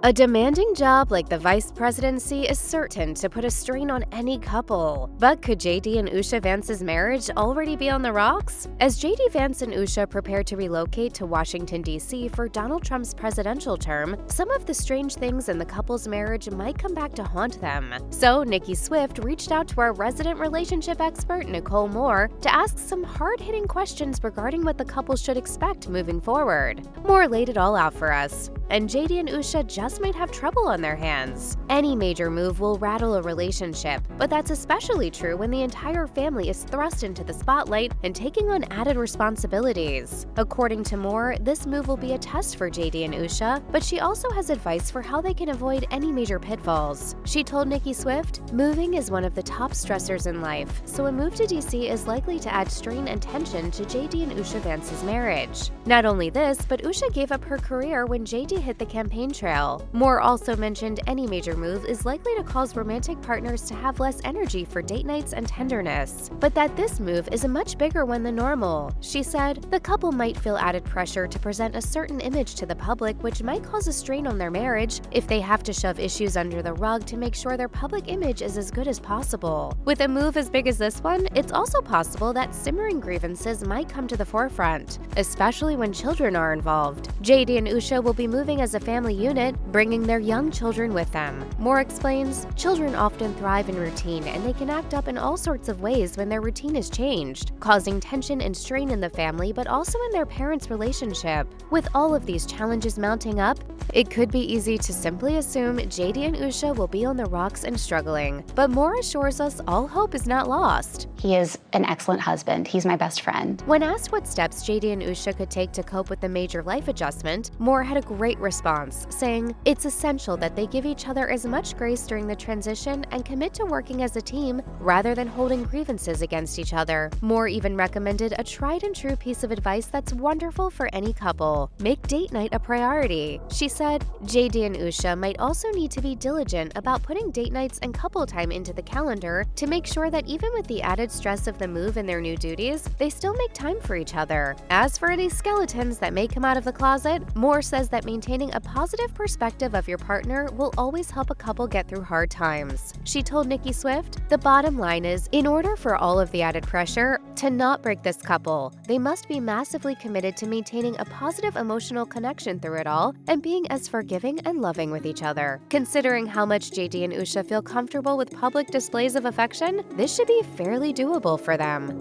A demanding job like the vice presidency is certain to put a strain on any couple. But could JD and Usha Vance's marriage already be on the rocks? As JD Vance and Usha prepare to relocate to Washington, D.C. for Donald Trump's presidential term, some of the strange things in the couple's marriage might come back to haunt them. So, Nicki Swift reached out to our resident relationship expert, Nicole Moore, to ask some hard-hitting questions regarding what the couple should expect moving forward. Moore laid it all out for us. And JD and Usha just might have trouble on their hands. Any major move will rattle a relationship, but that's especially true when the entire family is thrust into the spotlight and taking on added responsibilities. According to Moore, this move will be a test for JD and Usha, but she also has advice for how they can avoid any major pitfalls. She told Nicki Swift, "Moving is one of the top stressors in life, so a move to DC is likely to add strain and tension to JD and Usha Vance's marriage." Not only this, but Usha gave up her career when JD hit the campaign trail. Moore also mentioned any major move is likely to cause romantic partners to have less energy for date nights and tenderness, but that this move is a much bigger one than normal. She said, "The couple might feel added pressure to present a certain image to the public, which might cause a strain on their marriage if they have to shove issues under the rug to make sure their public image is as good as possible." With a move as big as this one, it's also possible that simmering grievances might come to the forefront, especially when children are involved. JD and Usha will be moving as a family unit, bringing their young children with them. Moore explains, "Children often thrive in routine and they can act up in all sorts of ways when their routine is changed, causing tension and strain in the family but also in their parents' relationship. With all of these challenges mounting up, it could be easy to simply assume JD and Usha will be on the rocks and struggling. But Moore assures us all hope is not lost. He is an excellent husband. He's my best friend. When asked what steps JD and Usha could take to cope with the major life adjustment, Moore had a great response, saying, "It's essential that they give each other as much grace during the transition and commit to working as a team rather than holding grievances against each other." Moore even recommended a tried and true piece of advice that's wonderful for any couple: make date night a priority. She said, "JD and Usha might also need to be diligent about putting date nights and couple time into the calendar to make sure that even with the added stress of the move and their new duties, they still make time for each other." As for any skeletons that may come out of the closet, Moore says that maintaining a positive perspective of your partner will always help a couple get through hard times. She told Nicki Swift, "The bottom line is, in order for all of the added pressure to not break this couple, they must be massively committed to maintaining a positive emotional connection through it all and being as forgiving and loving with each other." Considering how much JD and Usha feel comfortable with public displays of affection, this should be fairly doable for them.